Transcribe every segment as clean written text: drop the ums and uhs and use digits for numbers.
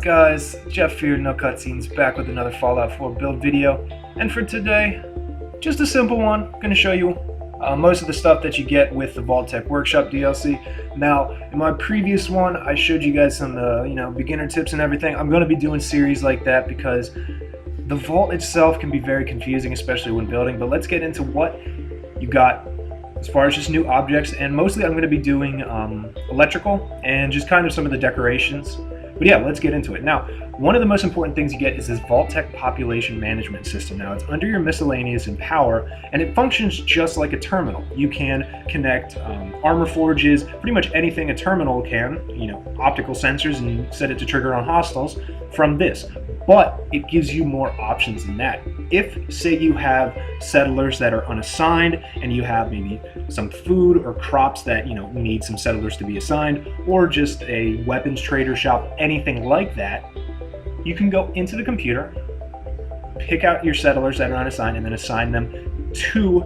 up guys, Jeff here, No Cutscenes, back with another Fallout 4 build video. And for today, just a simple one. I'm going to show you most of the stuff that you get with the Vault Tec Workshop DLC. Now, in my previous one, I showed you guys some beginner tips and everything. I'm going to be doing series like that because the Vault itself can be very confusing, especially when building. But let's get into what you got as far as just new objects, and mostly I'm going to be doing electrical and just kind of some of the decorations. But yeah, let's get into it. Now, one of the most important things you get is this Vault Tec population management system. Now, it's under your miscellaneous and power, and it functions just like a terminal. You can connect armor forges, pretty much anything a terminal can, optical sensors, and set it to trigger on hostiles from this. But it gives you more options than that. If, say, you have settlers that are unassigned and you have maybe some food or crops that need some settlers to be assigned, or just a weapons trader shop, anything like that, you can go into the computer, pick out your settlers that are unassigned, and then assign them to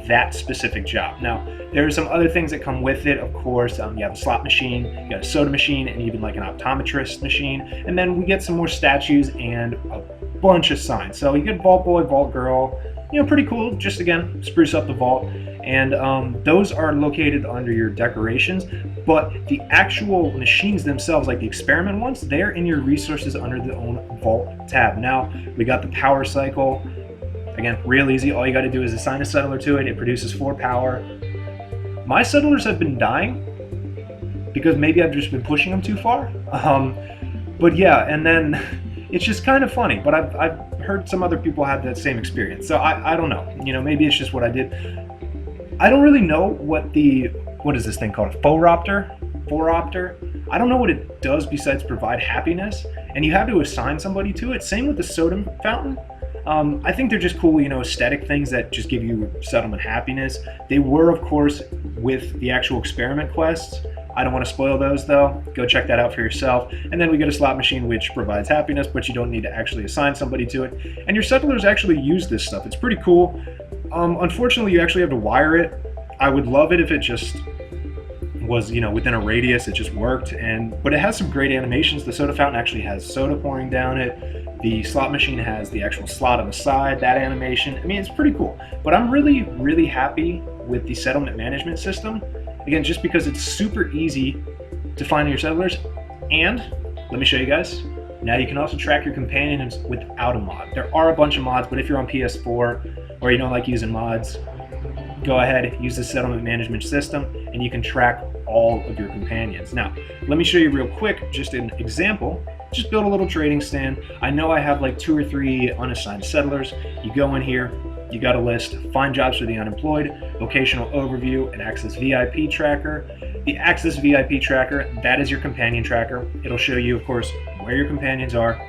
that specific job. Now, there are some other things that come with it. Of course, you have a slot machine, you got a soda machine, and even like an optometrist machine. And then we get some more statues and a bunch of signs. So you get Vault Boy, Vault Girl, pretty cool. Just again, spruce up the vault. And those are located under your decorations, but the actual machines themselves, like the experiment ones, they're in your resources under the own Vault tab. Now, we got the power cycle. Again, real easy. All you got to do is assign a settler to it. It produces 4 power. My settlers have been dying because maybe I've just been pushing them too far. But yeah, and then it's just kind of funny. But I've heard some other people have that same experience. So I don't know. Maybe it's just what I did. I don't really know what is this thing called? Foropter? I don't know what it does besides provide happiness. And you have to assign somebody to it. Same with the soda fountain. I think they're just cool, aesthetic things that just give you settlement happiness. They were, of course, with the actual experiment quests. I don't want to spoil those, though. Go check that out for yourself. And then we get a slot machine, which provides happiness, but you don't need to actually assign somebody to it. And your settlers actually use this stuff. It's pretty cool. Unfortunately, you actually have to wire it. I would love it if it just was, within a radius, it just worked. But it has some great animations. The soda fountain actually has soda pouring down it. The slot machine has the actual slot on the side, that animation. I mean, it's pretty cool. But I'm really, really happy with the settlement management system. Again, just because it's super easy to find your settlers. And let me show you guys. Now you can also track your companions without a mod. There are a bunch of mods, but if you're on PS4 or you don't like using mods, go ahead, use the settlement management system, and you can track all of your companions. Now, let me show you real quick, just an example. Just build a little trading stand. I know I have like 2 or 3 unassigned settlers. You go in here, you got a list, find jobs for the unemployed, vocational overview, and access VIP tracker. The access VIP tracker, that is your companion tracker. It'll show you, of course, where your companions are,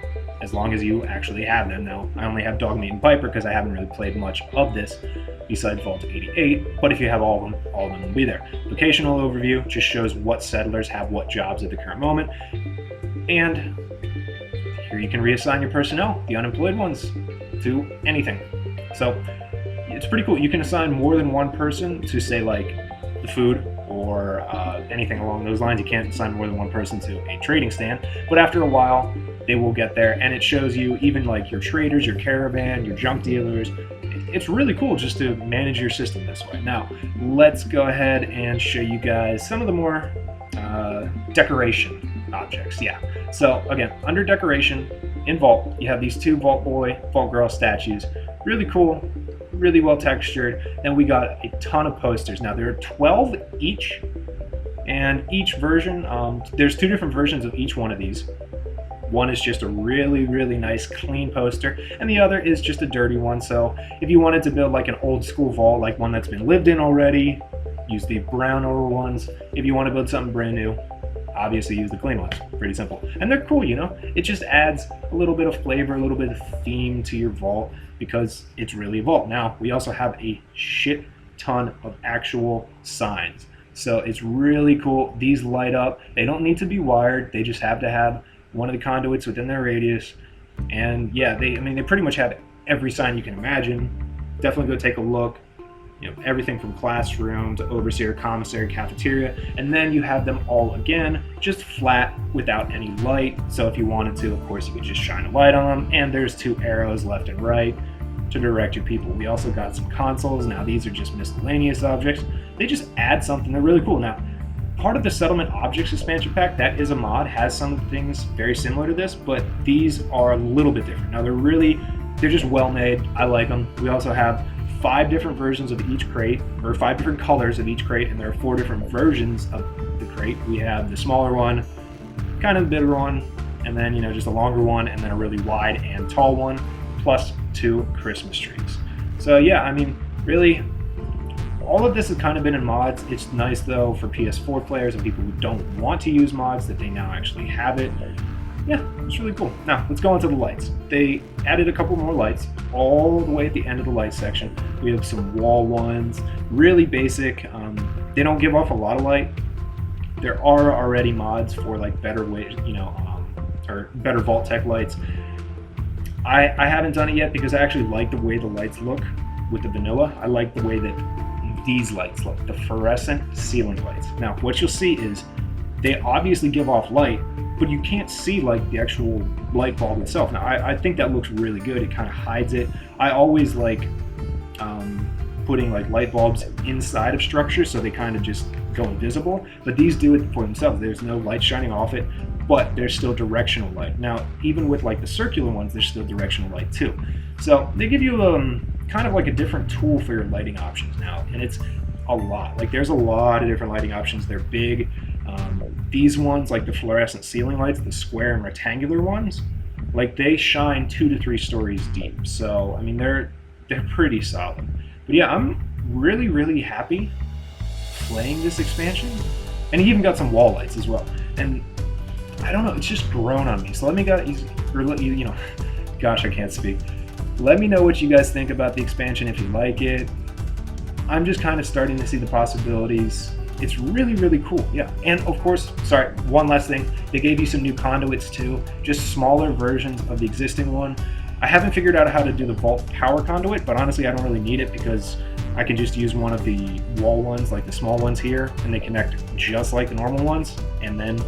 as long as you actually have them. Now, I only have Dogmeat and Piper because I haven't really played much of this besides Vault 88, but if you have all of them will be there. Vocational overview just shows what settlers have what jobs at the current moment. And here you can reassign your personnel, the unemployed ones, to anything. So it's pretty cool. You can assign more than one person to, say, like the food or anything along those lines. You can't assign more than one person to a trading stand, but after a while they will get there, and it shows you even like your traders, your caravan, your junk dealers. It's really cool just to manage your system this way. Now let's go ahead and show you guys some of the more decoration objects. Yeah, so again, under decoration in Vault, you have these 2 Vault Boy, Vault Girl statues. Really cool, really well textured. And we got a ton of posters. Now there are 12 each, and each version, there's 2 different versions of each one of these. One is just a really, really nice clean poster, and the other is just a dirty one. So if you wanted to build like an old school vault, like one that's been lived in already, use the browner ones. If you want to build something brand new, obviously use the clean ones. Pretty simple. And they're cool, It just adds a little bit of flavor, a little bit of theme to your vault because it's really a vault. Now, we also have a shit ton of actual signs. So it's really cool. These light up. They don't need to be wired. They just have to have one of the conduits within their radius. And yeah, they pretty much have every sign you can imagine. Definitely go take a look. everything from classroom to overseer, commissary, cafeteria, and then you have them all again just flat without any light. So if you wanted to, of course, you could just shine a light on them, and there's 2 arrows left and right to direct your people. We also got some consoles. Now these are just miscellaneous objects. They just add something. They're really cool. Now, part of the Settlement Objects expansion pack, that is a mod, has some things very similar to this, but these are a little bit different. Now they're just well made. I like them. We also have 5 different versions of each crate, or 5 different colors of each crate, and there are 4 different versions of the crate. We have the smaller one, kind of the bigger one, and then just a longer one, and then a really wide and tall one, plus 2 Christmas trees. So yeah, I mean, really, all of this has kind of been in mods. It's nice though for PS4 players and people who don't want to use mods that they now actually have it. Yeah, it's really cool. Now, let's go into the lights. They added a couple more lights all the way at the end of the light section. We have some wall ones, really basic. They don't give off a lot of light. There are already mods for like better ways, or better Vault Tec lights. I haven't done it yet because I actually like the way the lights look with the vanilla. I like the way that these lights look, the fluorescent ceiling lights. Now, what you'll see is they obviously give off light, but you can't see like the actual light bulb itself. Now, I think that looks really good. It kind of hides it. I always like putting like light bulbs inside of structures so they kind of just go invisible, but these do it for themselves. There's no light shining off it, but there's still directional light. Now, even with like the circular ones, there's still directional light too. So they give you kind of like a different tool for your lighting options now, and it's a lot. Like there's a lot of different lighting options. They're big. These ones, like the fluorescent ceiling lights, the square and rectangular ones, like they shine 2 to 3 stories deep. So I mean, they're pretty solid. But yeah, I'm really happy playing this expansion, and he even got some wall lights as well. And I don't know, it's just grown on me. So gosh, I can't speak. Let me know what you guys think about the expansion, if you like it. I'm just kind of starting to see the possibilities. It's really cool, yeah. And of course, sorry, one last thing. They gave you some new conduits too, just smaller versions of the existing one. I haven't figured out how to do the Vault power conduit, but honestly, I don't really need it because I can just use one of the wall ones, like the small ones here, and they connect just like the normal ones, and then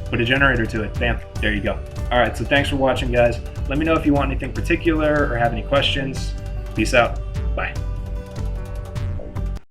put a generator to it. Bam, there you go. All right, so thanks for watching, guys. Let me know if you want anything particular or have any questions. Peace out. Bye.